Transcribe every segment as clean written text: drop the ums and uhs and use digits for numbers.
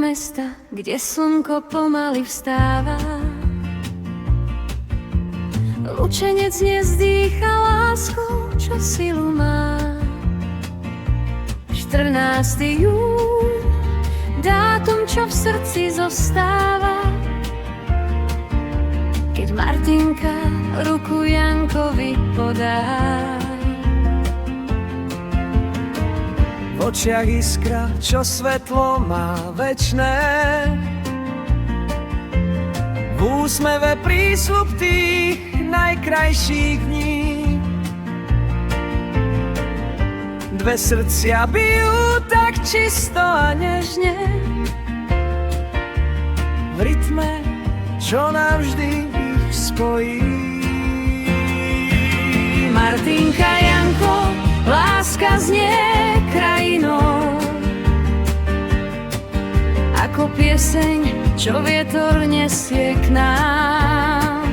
mesta, kde slnko pomaly vstáva. Lučenec nezdýcha lásku, čo silu má. 14. jún, dátum, čo v srdci zostáva, keď Martinka ruku Jankovi podá. V očiach iskra, čo svetlo má večné, v úsmeve prísľub tých najkrajších dní. Dve srdcia bijú tak čisto a nežne, v rytme, čo navždy ich spojí. Martinka, Janko, láska znie krajinou, ako pieseň, čo vietor nesie k nám.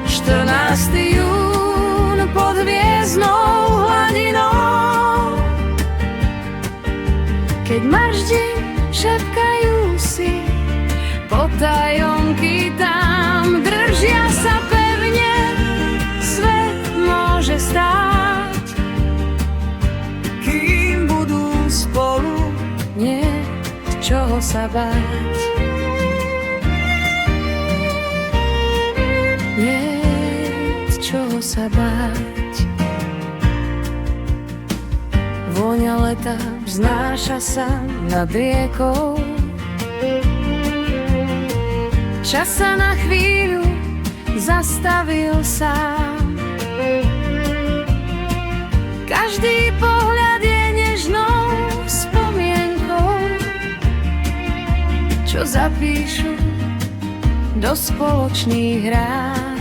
14. jún pod hviezdnou hladinou, keď maždi šepkajú si potajomky tam, držia sa pevne, svet môže stáť, Kým budú spolu, nie čoho sa báť. Nie čoho sa báť. Vôňa leta vznáša sa nad riekou, čas sa na chvíľu zastavil sám. Každý pohľad je nežnou spomienkou, čo zapíšu do spoločných hrách.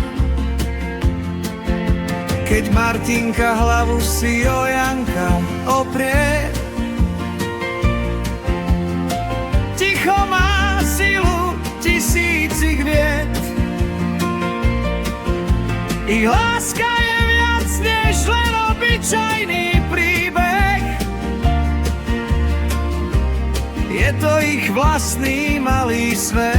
keď Martinka hlavu si o Janka oprie. Ticho má silu tisícich viet, ich láska je viac než len obyčajný príbeh. Je to ich vlastný malý svet.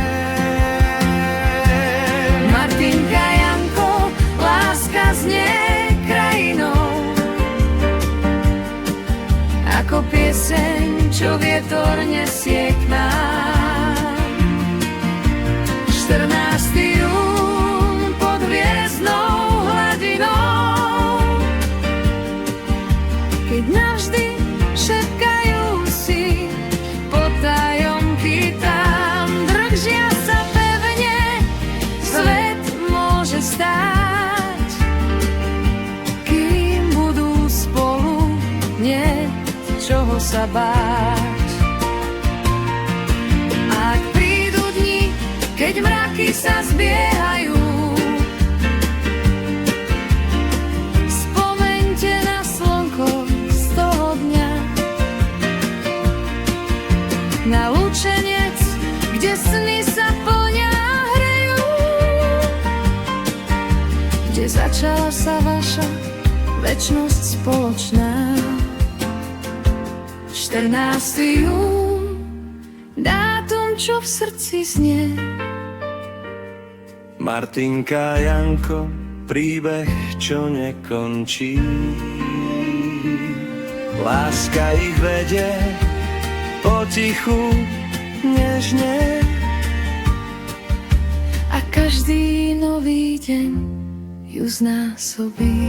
Martinka, Janko, láska znie krajinou, ako pieseň, čo vietor nesie k nám. 14. jún pod hviezdnou hladinou, keď navždy šepkajú si potajomky tam, držia sa pevne, svet môže stáť, kým budú spolu, nie čoho sa báť. Ak prídu dni, keď mraky sa zbiehajú, spomeňte na slnko z toho dňa, na lučenec, kde sny sa plnia a hrejú, kde začala sa vaša večnosť spoločná. 14. jún, dátum, čo v srdci znie. Martinka, Janko, príbeh, čo nekončí. Láska ich vedie potichu, nežne, A každý nový deň ju znásobí.